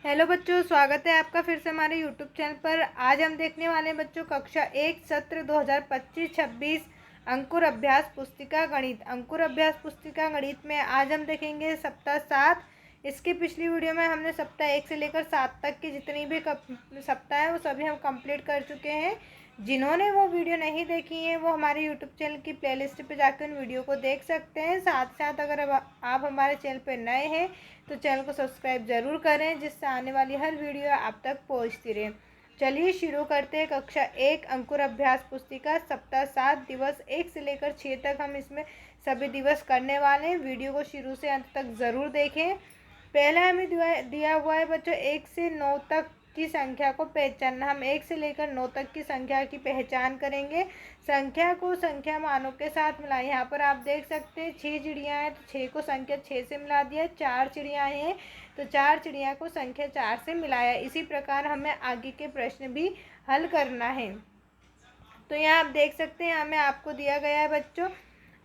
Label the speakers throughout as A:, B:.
A: Hello बच्चों, स्वागत है आपका फिर से हमारे यूट्यूब चैनल पर। आज हम देखने वाले हैं बच्चों कक्षा 1 सत्र 2025-26 अंकुर अभ्यास पुस्तिका गणित। अंकुर अभ्यास पुस्तिका गणित में आज हम देखेंगे सप्ताह 7। इसके पिछली वीडियो में हमने सप्ताह 1 से लेकर 7 तक की जितनी भी सप्ताह है वो सभी हम कंप्लीट कर चुके हैं। जिन्होंने वो वीडियो नहीं देखी है वो हमारे यूट्यूब चैनल की प्लेलिस्ट पे जाकर उन वीडियो को देख सकते हैं। साथ साथ अगर अब आप हमारे चैनल पर नए हैं तो चैनल को सब्सक्राइब ज़रूर करें, जिससे आने वाली हर वीडियो आप तक पहुंचती रहे। चलिए शुरू करते हैं। कक्षा 1 अंकुर अभ्यास पुस्तिका सप्ताह 7 दिवस 1 से लेकर 6 तक हम इसमें सभी दिवस करने वाले हैं। वीडियो को शुरू से अंत तक ज़रूर देखें। पहला हमें दिया हुआ है बच्चों 1 से 9 तक की संख्या को पहचानना। हम 1 से लेकर 9 तक की संख्या की पहचान करेंगे। संख्या को संख्या मानों के साथ मिलाएं। यहाँ पर आप देख सकते हैं 6 चिड़ियाँ हैं तो 6 को संख्या 6 से मिला दिया। 4 चिड़ियाँ हैं तो 4 चिड़िया को संख्या 4 से मिलाया। इसी प्रकार हमें आगे के प्रश्न भी हल करना है। तो यहाँ आप देख सकते हैं हमें आपको दिया गया है बच्चों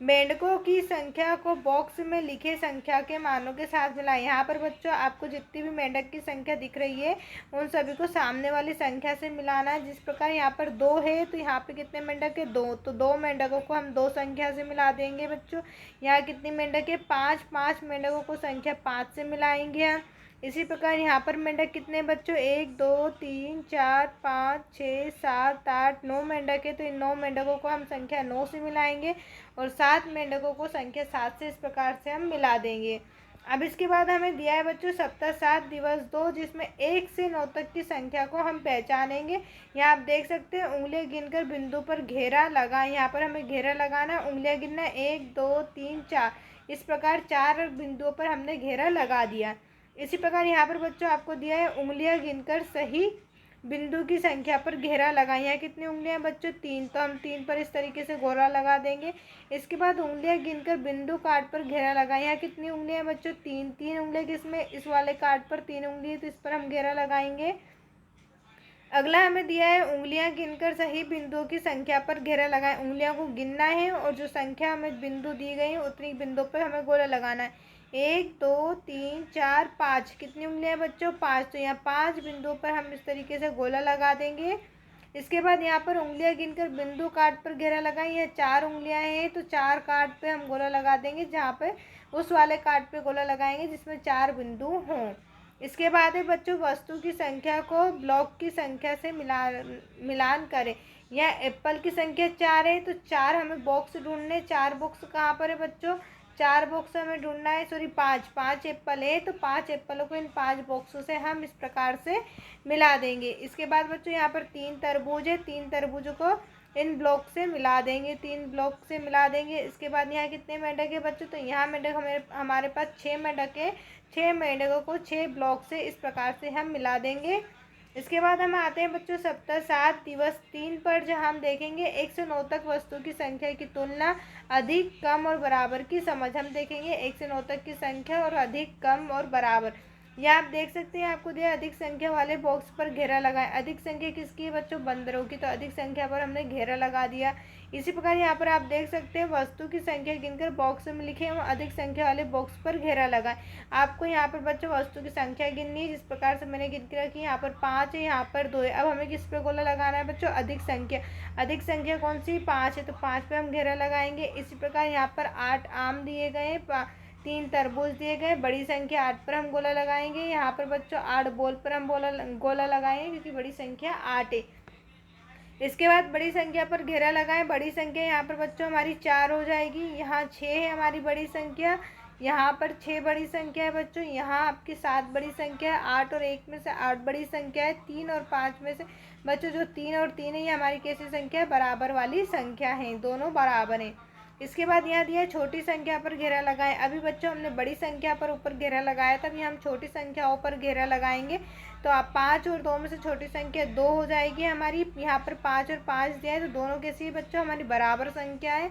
A: मेंढकों की संख्या को बॉक्स में लिखे संख्या के मानों के साथ मिलाएं। यहाँ पर बच्चों आपको जितनी भी मेंढक की संख्या दिख रही है उन सभी को सामने वाली संख्या से मिलाना है। जिस प्रकार यहाँ पर 2 है तो यहाँ पे कितने मेंढक है 2, तो 2 मेंढकों को हम 2 संख्या से मिला देंगे बच्चों। यहाँ कितनी मेंढक है 5, 5 मेंढकों को संख्या 5 से मिलाएंगे हम। इसी प्रकार यहाँ पर मेंढक कितने बच्चों 1 2 3 4 5 6 7 8 9 मेंढक है तो इन 9 मेंढकों को हम संख्या 9 से मिलाएंगे और 7 मेंढकों को संख्या 7 से इस प्रकार से हम मिला देंगे। अब इसके बाद हमें दिया है बच्चों सप्ताह 7 दिवस 2 जिसमें 1 से 9 तक की संख्या को हम पहचानेंगे। यहाँ आप देख सकते हैं उंगलियां गिनकर बिंदु पर घेरा लगाएं। यहाँ पर हमें घेरा लगाना है, उंगलियां गिनना 1 2 3 4। इस प्रकार 4 बिंदुओं पर हमने घेरा लगा दिया। इसी प्रकार यहाँ पर बच्चों आपको दिया है उंगलियां गिनकर सही बिंदु की संख्या पर घेरा लगाएं। यहाँ कितनी उंगलियां बच्चों 3, तो हम 3 पर इस तरीके से गोला लगा देंगे। इसके बाद उंगलियां गिनकर बिंदु काट पर घेरा लगाएं। यहाँ कितनी उंगलियां बच्चों 3, 3 उंगलियां किसमें इस वाले काट पर 3 उंगली तो इस पर हम घेरा लगाएंगे। अगला हमें दिया है उंगलियां गिनकर सही बिंदुओं की संख्या पर घेरा लगाएं। उंगलियों को गिनना है और जो संख्या हमें बिंदु दी गई है उतनी बिंदु पर हमें गोला लगाना है। 1 2 3 4 5 कितनी उंगलियां बच्चों 5, तो यहाँ 5 बिंदुओं पर हम इस तरीके से गोला लगा देंगे। इसके बाद यहाँ पर उंगलियां गिनकर बिंदु काट पर घेरा लगाएं। यह 4 उंगलियां हैं तो 4 काट पे हम गोला लगा देंगे, जहाँ पे उस वाले काट पे गोला लगाएंगे जिसमें 4 बिंदु हों। इसके बाद है बच्चों वस्तु की संख्या को ब्लॉक की संख्या से मिलान करें। यह एप्पल की संख्या 4 है तो 4 हमें बॉक्स ढूंढने। 4 बॉक्स कहाँ पर है बच्चों 4 बॉक्स हमें ढूंढना है, सॉरी 5 एप्पल है तो 5 एप्पलों को इन 5 बॉक्सों से हम इस प्रकार से मिला देंगे। इसके बाद बच्चों यहाँ पर 3 तरबूज है, 3 तरबूजों को इन ब्लॉक से मिला देंगे, 3 ब्लॉक से मिला देंगे। इसके बाद यहाँ कितने मेंढक है बच्चों, तो यहाँ मेंढक हमारे पास 6 मेंढक है। 6 मेंढकों को 6 ब्लॉक से इस प्रकार से हम मिला देंगे। इसके बाद हम आते हैं बच्चों सप्ताह 7 दिवस 3 पर, जहाँ हम देखेंगे 1 से 9 तक वस्तु की संख्या की तुलना, अधिक कम और बराबर की समझ। हम देखेंगे 1 से 9 तक की संख्या और अधिक कम और बराबर। यह आप देख सकते हैं आपको दिया अधिक संख्या वाले बॉक्स पर घेरा लगाएं। अधिक संख्या किसकी है बच्चों बंदरों की, तो अधिक संख्या पर हमने घेरा लगा दिया। इसी प्रकार यहाँ पर आप देख सकते हैं वस्तु की संख्या गिनकर बॉक्स में लिखे और अधिक संख्या वाले बॉक्स पर घेरा लगाएं। आपको यहाँ पर बच्चों वस्तु की संख्या गिननी है, जिस प्रकार से मैंने गिन के रखी। यहाँ पर 5 है, यहाँ पर 2 है। अब हमें किस पे गोला लगाना है बच्चों अधिक संख्या। अधिक संख्या कौन सी 5 है तो 5 पे हम घेरा लगाएंगे। इसी प्रकार यहाँ पर 8 आम दिए गए, 3 तरबूज दिए गए, बड़ी संख्या 8 पर हम गोला लगाएंगे। यहाँ पर बच्चों 8 बॉल पर हम गोला लगाएंगे क्योंकि बड़ी संख्या 8 है। इसके बाद बड़ी संख्या पर घेरा लगाएं। बड़ी संख्या यहाँ पर बच्चों हमारी 4 हो जाएगी। यहाँ 6 है हमारी बड़ी संख्या, यहाँ पर 6 बड़ी संख्या है बच्चों। यहाँ आपकी 7 बड़ी संख्या है। 8 और 1 में से 8 बड़ी संख्या है। 3 और 5 में से बच्चों जो 3 और 3 है ये हमारी कैसी संख्या बराबर वाली संख्या है, दोनों बराबर हैं। इसके बाद यहाँ दिया छोटी संख्या पर घेरा लगाएं। अभी बच्चों हमने बड़ी संख्या पर ऊपर घेरा लगाया था, अभी हम छोटी संख्याओं पर घेरा लगाएंगे। तो आप 5 और 2 में से छोटी संख्या 2 हो जाएगी हमारी। यहाँ पर 5 और 5 दिया है तो दोनों कैसी है बच्चों हमारी बराबर संख्या है।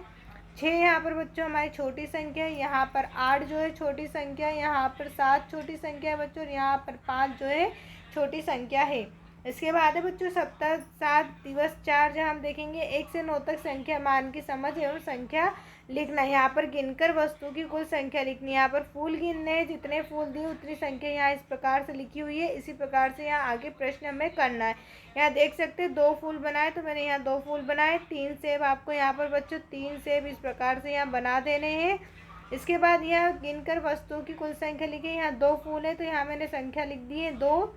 A: 6 यहाँ पर बच्चों हमारी छोटी संख्या है। यहाँ पर 8 जो है छोटी संख्या है। यहाँ पर 7 छोटी संख्या है बच्चों और यहाँ पर 5 जो है छोटी संख्या है। इसके बाद है बच्चों सप्ताह 7 दिवस 4, जहाँ हम देखेंगे 1 से 9 तक संख्या मान की समझ एवं संख्या लिखना। यहाँ पर गिनकर वस्तु की कुल संख्या लिखनी है। यहाँ पर फूल गिनने हैं, जितने फूल दिए उतनी संख्या यहाँ इस प्रकार से लिखी हुई है। इसी प्रकार से यहाँ आगे प्रश्न हमें करना है। यहाँ देख सकते हैं 2 फूल बनाए, तो मैंने यहाँ 2 फूल बनाए। 3 सेब आपको यहाँ पर बच्चों 3 सेब इस प्रकार से यहाँ बना देने हैं। इसके बाद यहाँ गिनकर वस्तुओं की कुल संख्या लिखी। यहाँ 2 फूल है तो यहाँ मैंने संख्या लिख दी है 2।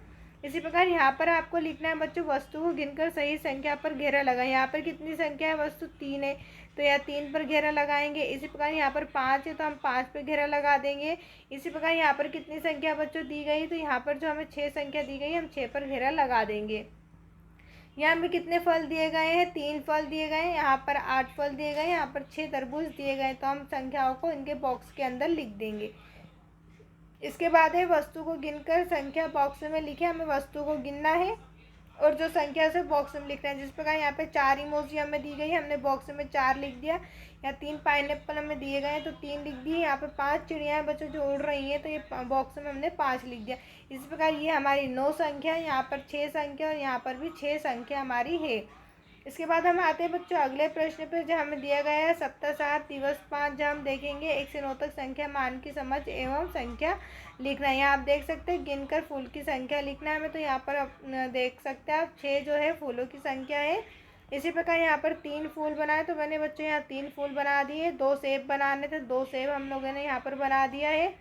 A: इसी प्रकार यहाँ पर आपको लिखना है बच्चों वस्तु को गिनकर सही संख्या पर घेरा लगाएं। यहाँ पर कितनी संख्या है, वस्तु 3 है तो यहाँ 3 पर घेरा लगाएंगे। इसी प्रकार यहाँ पर 5 है तो हम 5 पर घेरा लगा देंगे। इसी प्रकार यहाँ पर कितनी संख्या बच्चों दी गई, तो यहाँ पर जो हमें 6 संख्या दी गई हम 6 पर घेरा लगा देंगे। यहाँ हमें कितने फल दिए गए हैं, 3 फल दिए गए हैं। यहाँ पर 8 फल दिए गए हैं, यहाँ पर 6 तरबूज दिए गए, तो हम संख्याओं को इनके बॉक्स के अंदर लिख देंगे। इसके बाद है वस्तु को गिनकर संख्या बॉक्स में लिखे। हमें वस्तु को गिनना है और जो संख्या से बॉक्स में लिखना है। जिस प्रकार यहाँ पे 4 इमोजी हमें दी गई, हमने बॉक्स में 4 लिख दिया। यहाँ 3 पाइनएप्पल हमें दिए गए हैं तो 3 लिख दिए। यहाँ पे 5 चिड़िया हैं बच्चों जो उड़ रही हैं, तो ये बॉक्स में हमने 5 लिख दिया। इस प्रकार ये हमारी 9 संख्या, यहाँ पर 6 संख्या और यहाँ पर भी 6 संख्या हमारी है। इसके बाद हम आते हैं बच्चों अगले प्रश्न पर, जो हमें दिया गया है सप्ताह 7 दिवस 5, जहाँ हम देखेंगे 1 से 9 तक संख्या मान की समझ एवं संख्या लिखना है। यहाँ आप देख सकते हैं गिनकर फूल की संख्या लिखना है हमें। तो यहाँ पर आप देख सकते हैं आप 6 जो है फूलों की संख्या है। इसी प्रकार यहाँ पर 3 फूल बनाए, तो मैंने बच्चों यहाँ 3 फूल बना दिए। 2 सेब बनाने थे, 2 सेब हम लोगों ने यहाँ पर बना दिया है।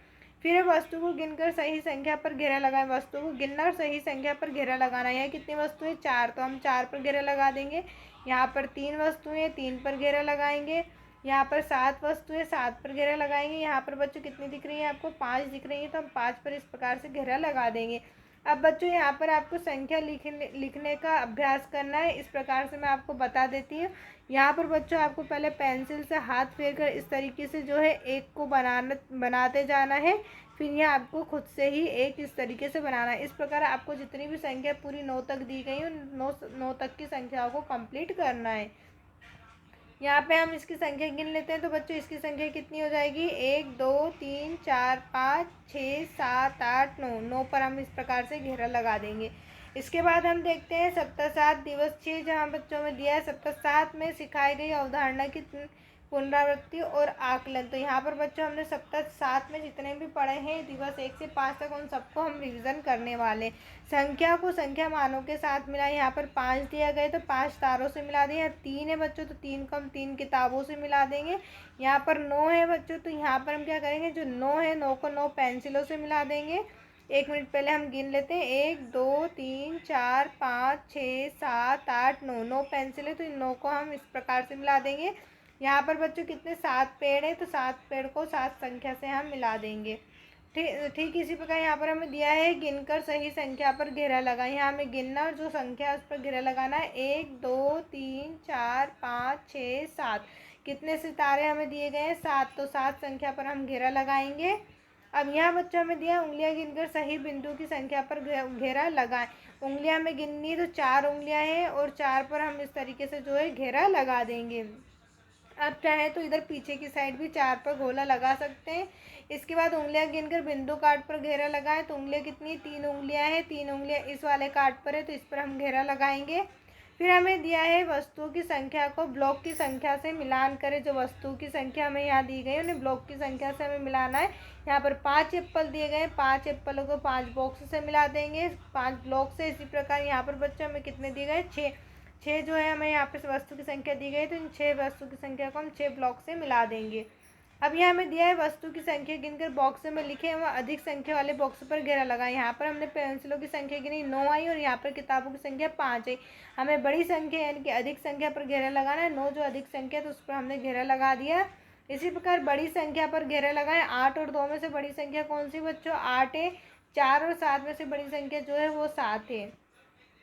A: फिर वस्तु को गिनकर सही संख्या पर घेरा लगाएं। वस्तु को गिनना और सही संख्या पर घेरा लगाना। यहाँ कितनी वस्तु है, 4, तो हम 4 पर घेरा लगा देंगे। यहाँ पर 3 वस्तुएं, 3 पर घेरा लगाएंगे। यहाँ पर 7 वस्तुएं, 7 पर घेरा लगाएंगे। यहाँ पर बच्चों कितनी दिख रही है आपको, 5 दिख रही है, तो हम 5 पर इस प्रकार से घेरा लगा देंगे। अब बच्चों यहाँ पर आपको संख्या लिखने का अभ्यास करना है। इस प्रकार से मैं आपको बता देती हूँ। यहाँ पर बच्चों आपको पहले पेंसिल से हाथ फेर कर इस तरीके से जो है एक को बनाते जाना है। फिर यहाँ आपको खुद से ही एक इस तरीके से बनाना है। इस प्रकार आपको जितनी भी संख्या पूरी 9 तक दी गई है, 9 तक की संख्याओं को कंप्लीट करना है। यहाँ पे हम इसकी संख्या गिन लेते हैं। तो बच्चों इसकी संख्या कितनी हो जाएगी, 1 2 3 4 5 6 7 8 9। 9 पर हम इस प्रकार से घेरा लगा देंगे। इसके बाद हम देखते हैं सप्ताह 7 दिवस 6, जहाँ बच्चों में दिया है सप्ताह 7 में सिखाई गई अवधारणा की पुनरावृत्ति और आकलन। तो यहाँ पर बच्चों हमने सप्ताह 7 में जितने भी पढ़े हैं दिवस 1 से 5 तक, उन सबको हम रिवीजन करने वाले। संख्या को संख्या मानों के साथ मिला। यहाँ पर 5 दिया गया तो 5 तारों से मिला दिया। 3 है बच्चों तो 3 को हम 3 किताबों से मिला देंगे। यहाँ पर 9 है बच्चों, तो यहाँ पर हम क्या करेंगे, जो 9 है 9 को 9 पेंसिलों से मिला देंगे। 1 मिनट पहले हम गिन लेते हैं, 1 2 3 4 5 6 7 8 9। 9 पेंसिल है तो इन 9 को हम इस प्रकार से मिला देंगे। यहाँ पर बच्चों कितने 7 पेड़ है, तो 7 पेड़ को 7 संख्या से हम मिला देंगे। ठीक इसी प्रकार यहाँ पर हमें दिया है गिनकर सही संख्या पर घेरा लगाएं। यहाँ हमें गिनना और जो संख्या है उस पर घेरा लगाना है। 1 2 3 4 5 6 7। कितने सितारे हमें दिए गए हैं, 7, तो 7 संख्या पर हम घेरा लगाएंगे। अब यहाँ बच्चों हमें दिया उंगलियां गिनकर सही बिंदु की संख्या पर घेरा लगाएं। उंगलियां हमें गिननी तो 4 उंगलियां हैं और 4 पर हम इस तरीके से जो है घेरा लगा देंगे। आप चाहे तो इधर पीछे की साइड भी 4 पर गोला लगा सकते हैं। इसके बाद उंगलियां गिनकर बिंदु काट पर घेरा लगाएं। तो उंगलियां कितनी, 3 उंगलियां हैं। 3 उंगलियां इस वाले काट पर है तो इस पर हम घेरा लगाएंगे। फिर हमें दिया है वस्तुओं की संख्या को ब्लॉक की संख्या से मिलान करें। जो वस्तुओं की संख्या हमें यहाँ दी गई है उन्हें ब्लॉक की संख्या से हमें मिलाना है। यहाँ पर 5 एप्पल दिए गए हैं, 5 एप्पलों को 5 बॉक्स से मिला देंगे, 5 ब्लॉक से। इसी प्रकार यहाँ पर बच्चों हमें कितने दिए गए, 6 जो है हमें यहाँ पे वस्तु की संख्या दी गई, तो इन 6 वस्तु की संख्या को हम 6 ब्लॉक से मिला देंगे। अब यहाँ हमें दिया है वस्तु की संख्या गिनकर बॉक्स में लिखे व अधिक संख्या वाले बॉक्स पर घेरा लगाएं। यहाँ पर हमने पेंसिलों की संख्या गिनी 9 आई और यहाँ पर किताबों की संख्या 5 आई। हमें बड़ी संख्या यानी कि अधिक संख्या पर घेरा लगाना है। 9 जो अधिक संख्या है तो उस पर हमने घेरा लगा दिया। इसी प्रकार बड़ी संख्या पर घेरा लगाएं। 8 और 2 में से बड़ी संख्या कौन सी बच्चों, 8 है। 4 और 7 में से बड़ी संख्या जो है वो 7 है।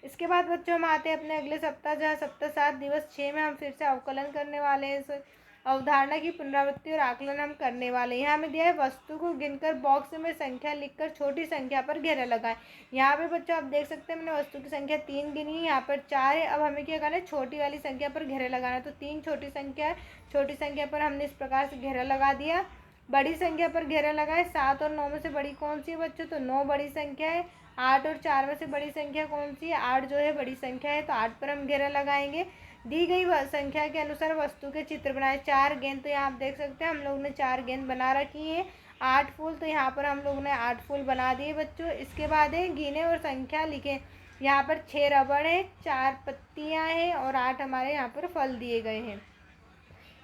A: इसके बाद बच्चों हम आते हैं अपने अगले सप्ताह, जहाँ सप्ताह 7 दिवस 6 में हम फिर से अवकलन करने वाले हैं। इस अवधारणा की पुनरावृत्ति और आकलन हम करने वाले हैं। यहाँ हमें दिया है वस्तु को गिनकर बॉक्स में संख्या लिखकर छोटी संख्या पर घेरा लगाएं। यहाँ पे बच्चों आप देख सकते हैं मैंने वस्तु की संख्या 3 गिनी है, यहाँ पर 4 है। अब हमें क्या करना है, छोटी वाली संख्या पर घेरा लगाना है। तो 3 छोटी संख्या है, छोटी संख्या पर हमने इस प्रकार से घेरा लगा दिया। बड़ी संख्या पर घेरा लगाए। 7 और 9 में से बड़ी कौन सी है बच्चों, तो 9 बड़ी संख्या है। 8 और 4 में से बड़ी संख्या कौन सी है? 8 जो है बड़ी संख्या है, तो 8 पर हम घेरा लगाएंगे। दी गई संख्या के अनुसार वस्तु के चित्र बनाए। 4 गेंद, तो यहाँ आप देख सकते हैं हम लोग ने 4 गेंद बना रखी है। 8 फूल, तो यहाँ पर हम लोग ने 8 फूल बना दिए बच्चों। इसके बाद है गिने और संख्या लिखें। यहाँ पर 6 रबड़ है, 4 पत्तियाँ हैं और 8 हमारे यहाँ पर फल दिए गए हैं।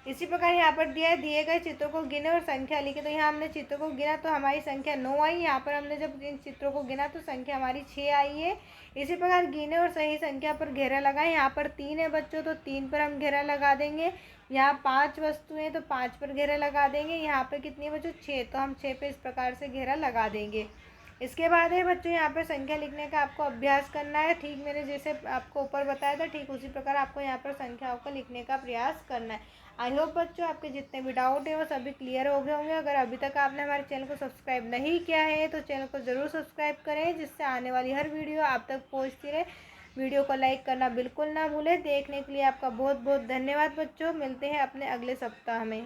A: इसी प्रकार यहाँ पर दिया है दिए गए चित्रों को गिने और संख्या लिखे। तो यहाँ हमने चित्रों को गिना तो हमारी संख्या 9 आई। यहाँ पर हमने जब इन चित्रों को गिना तो संख्या हमारी 6 आई है। इसी प्रकार गिने और सही संख्या पर घेरा लगाएं। यहाँ पर 3 है बच्चों, तो 3 पर हम घेरा लगा देंगे। यहाँ 5 वस्तुएं, तो 5 पर घेरा लगा देंगे। यहाँ पर कितनी बच्चों? 6, तो हम 6 पे इस प्रकार से घेरा लगा देंगे। इसके बाद है बच्चों यहाँ पर संख्या लिखने का आपको अभ्यास करना है। ठीक मैंने जैसे आपको ऊपर बताया था, ठीक उसी प्रकार आपको यहाँ पर संख्याओं को लिखने का प्रयास करना है। आई होप बच्चों आपके जितने भी डाउट हैं वो सभी क्लियर हो गए होंगे। अगर अभी तक आपने हमारे चैनल को सब्सक्राइब नहीं किया है तो चैनल को ज़रूर सब्सक्राइब करें, जिससे आने वाली हर वीडियो आप तक पहुँचती रहे। वीडियो को लाइक करना बिल्कुल ना भूलें। देखने के लिए आपका बहुत बहुत धन्यवाद बच्चों। मिलते हैं अपने अगले सप्ताह में।